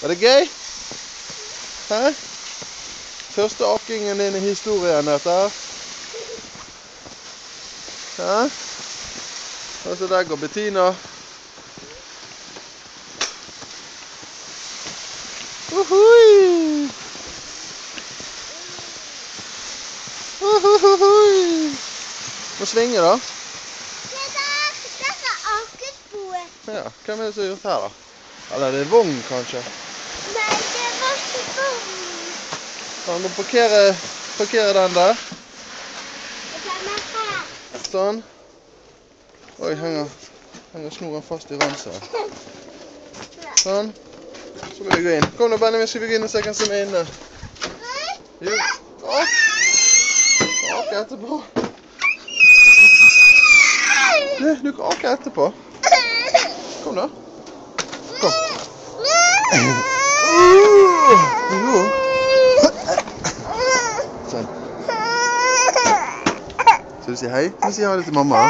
Var det gøy? Hæ? Første akkingen din i historien, dette her. Hæ? Og så der går Bettina. Uhui! Uhuhuhui! Må svinge da. Dette er akkurat. Ja, hvem er det som har gjort her da? Eller er det vogn kanskje? Nei, det var ikke vogn. Ja, må parkere den der. Den er her. Sånn. Oi, henger snoren fast i ranset. Sånn. Så vil vi gå inn. Kom da, Benjamin, skal vi gå inn og se hvem som er inne. Jo. Ake etterpå. Du kan ake etterpå. Kom da. Kom. Jo. Sånn. Skal du si hei? Du sier ha det til mamma.